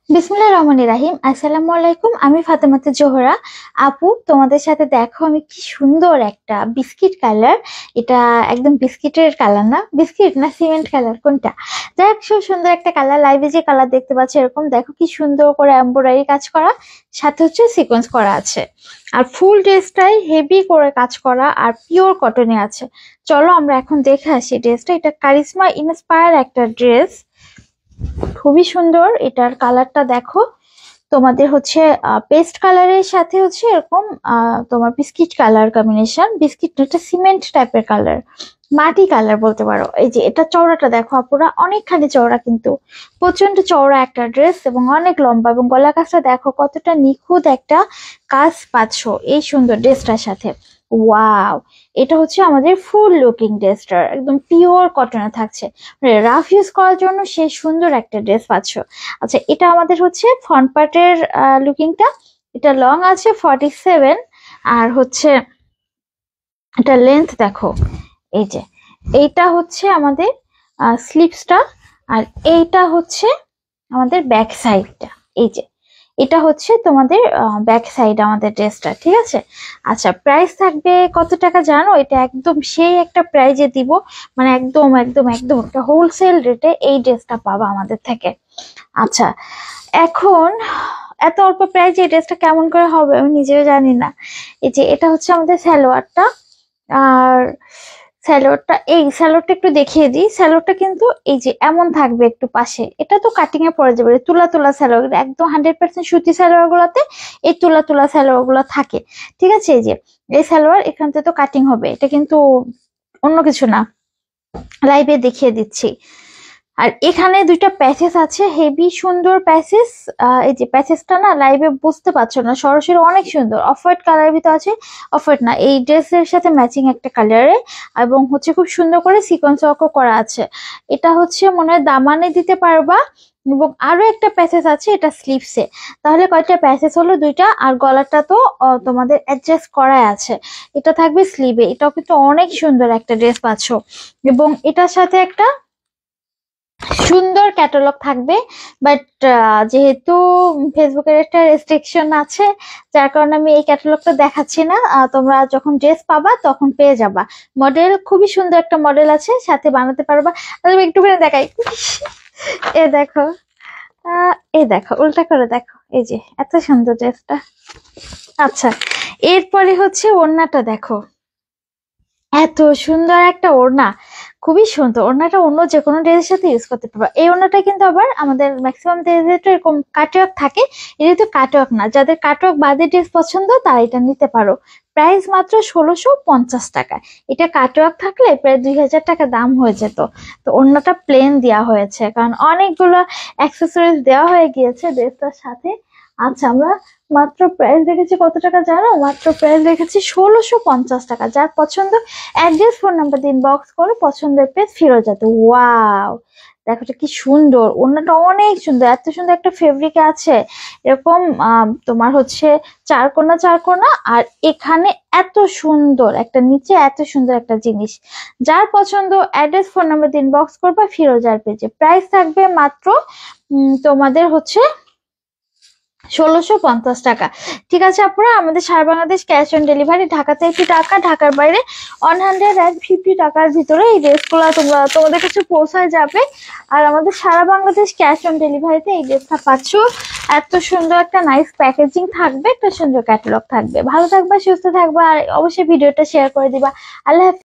বিসমিল্লাহির রহমানির রাহিম। আসসালামু আলাইকুম। আমি ফাতেমাতে জোহরা আপু, তোমাদের সাথে দেখো আমি কি সুন্দর একটা বিস্কিট কালার। এটা একদম বিস্কিটের কালার না, বিস্কিট না সিমেন্ট কালার কোনটা, যাই হোক সুন্দর একটা কালার। লাইভে যে কালার দেখতে পাচ্ছ এরকম দেখো কি সুন্দর করে এমব্রয়ডারি কাজ করা, সাথে হচ্ছে সিকোয়েন্স করা আছে। আর ফুল ড্রেসটাই হেভি করে কাজ করা আর পিওর কটনে আছে। চলো আমরা এখন দেখে আসি ড্রেসটা। এটা কারিজমা ইন্সপায়ার একটা ড্রেস, খুবই সুন্দর। এটার কালারটা দেখো, তোমাদের হচ্ছে পেস্ট কালারের সাথে হচ্ছে এরকম তোমার বিস্কিট কালার কম্বিনেশন। বিস্কিট একটা সিমেন্ট টাইপের কালার, মাটি কালার বলতে পারো। এই যে এটা চওড়াটা দেখো আপুরা, অনেকখানি চওড়া, কিন্তু প্রচন্ড চওড়া একটা ড্রেস এবং অনেক লম্বা, এবং গলা কাজটা দেখো কতটা নিখুঁত একটা কাজ পাচ্ছো এই সুন্দর ড্রেসটার সাথে। ওয়াও, এটা হচ্ছে আমাদের ফুল লুকিং ড্রেসটার, একদম পিওর কটনে থাকছে, রাফ ইউজ করার জন্য সেই সুন্দর একটা ড্রেস পাচ্ছ। আচ্ছা, এটা আমাদের হচ্ছে ফ্রন্ট পার্টের লুকিংটা। এটা লং আছে 47, আর হচ্ছে এটা লেন্থ দেখো। এই যে এইটা হচ্ছে আমাদের স্লিপসটা, আর এইটা হচ্ছে আমাদের ব্যাক সাইডটা। এই যে এটা হচ্ছে তোমাদের ব্যাক সাইড আমাদের ড্রেসটা, ঠিক আছে। আচ্ছা, প্রাইস থাকবে কত টাকা জানো? এটা একদম সেই একটা প্রাইজে দিব, মানে একদম একদম একদম একটা হোলসেল রেটে এই ড্রেসটা পাবা আমাদের থেকে। আচ্ছা, এখন এত অল্প প্রাইজে এই ড্রেসটা কেমন করে হবে আমি নিজেও জানি না। এই যে এটা হচ্ছে আমাদের সালোয়ারটা, আর স্যালোয়ারটা একটু দেখিয়ে দিই। স্যালোয়ারটা কিন্তু এই যে এমন থাকবে একটু পাশে, এটা তো কাটিং এ পড়ে যাবে, তুলা তুলা সালোয়ার, একদম 100% সুতি সালোয়ার গুলোতে এই তুলা তুলা সালোয়ার গুলো থাকে, ঠিক আছে। এই যে এই সালোয়ার এখান থেকে তো কাটিং হবে, এটা কিন্তু অন্য কিছু না, লাইভে দেখিয়ে দিচ্ছি। আর এখানে দুইটা প্যাচেস আছে, হেভি সুন্দর প্যাচেস। এই যে প্যাচেসটা না লাইভে বুঝতে পারছো না, সরাসরি অনেক সুন্দর। অফ হোয়াইট কালারের ভিতর আছে, অফ হোয়াইট না, এই ড্রেসের সাথে ম্যাচিং একটা কালারে, এবং হচ্ছে খুব সুন্দর করে সিকোয়েন্স ওয়ার্কও করা আছে। এটা হচ্ছে মনে হয় দামানে দিতে পারবা, এবং আরো একটা প্যাচেস আছে এটা স্লিভসে। তাহলে কয়টা প্যাচেস হলো? দুইটা। আর গলাটা তো তোমাদের অ্যাডজাস্ট করাই আছে, এটা থাকবে স্লিভে। এটাও কিন্তু অনেক সুন্দর একটা ড্রেস পাচ্ছ, এবং এটার সাথে একটা সুন্দর ক্যাটালগ থাকবে। বাট যেহেতু ফেসবুকের একটা রেস্ট্রিকশন আছে, যার কারণে আমি এই ক্যাটালগটা দেখাচ্ছি না। তোমরা যখন ড্রেস পাবা তখন পেয়ে যাবা। মডেল খুবই সুন্দর একটা মডেল আছে, সাথে বানাতে পারবা। আমি একটুখানি দেখাই, এ দেখো, এই দেখো উল্টা করে দেখো, এই যে এত সুন্দর ড্রেসটা। আচ্ছা, এরপরে হচ্ছে ওড়নাটা দেখো, এত সুন্দর একটা ওড়না, খুবই সুন্দর। ওড়নাটা অন্য যে কোনো ড্রেসের সাথে ইউজ করতে পারবা। এই ওড়নাটা কিন্তু আবার আমাদের ম্যাক্সিমাম ড্রেসে তো এরকম কাটওয়ার্ক থাকে, এটা তো কাটওয়ার্ক না। যাদের কাটওয়ার্ক বাদে ড্রেস পছন্দ তারা এটা নিতে পারো। প্রাইস মাত্র 1650 টাকা। এটা কাটওয়ার্ক থাকলে প্রায় 2000 টাকা দাম হয়ে যেত। তো ওড়নাটা প্লেন দেওয়া হয়েছে, কারণ অনেকগুলো অ্যাক্সেসরিজ দেওয়া হয়ে গিয়েছে ড্রেসটার সাথে। আচ্ছা, আমরা মাত্র প্রাইস দেখেছি কত টাকা জানো? মাত্র প্রাইস দেখেছি 1650 টাকা। যার পছন্দ অ্যাড্রেস ফোন নাম্বার দিয়ে ইনবক্স করে পছন্দের পেজ ফিরে যেতে। ওয়াও, দেখো এটা কি সুন্দর, ওড়নাটা অনেক সুন্দর, এত সুন্দর একটা ফেব্রিক আছে। এরকম তোমার হচ্ছে চারকোনা চারকোনা, আর এখানে এত সুন্দর একটা, নিচে এত সুন্দর একটা জিনিস। যার পছন্দ অ্যাড্রেস ফোন নাম্বার দিয়ে ইনবক্স করবা ফিরোজার পেজে। প্রাইস থাকবে মাত্র তোমাদের হচ্ছে 1650 টাকা। ঠিক আছে আপনারা, আমাদের সারা বাংলাদেশ ক্যাশ অন ডেলিভারি, ঢাকাতে 80 টাকা, ঢাকার বাইরে 150 টাকার ভিতরে এই ড্রেসগুলো তোমাদের কাছে পৌঁছায় যাবে। আর আমাদের সারা বাংলাদেশ ক্যাশ অন ডেলিভারিতে এই ড্রেসটা পাচ্ছ। এত সুন্দর একটা নাইস প্যাকেজিং থাকবে, একটা সুন্দর ক্যাটালগ থাকবে। ভালো থাকবা, সুস্থ থাকবা, আর অবশ্যই ভিডিওটা শেয়ার করে দিবা। আল্লাহ হাফেজ।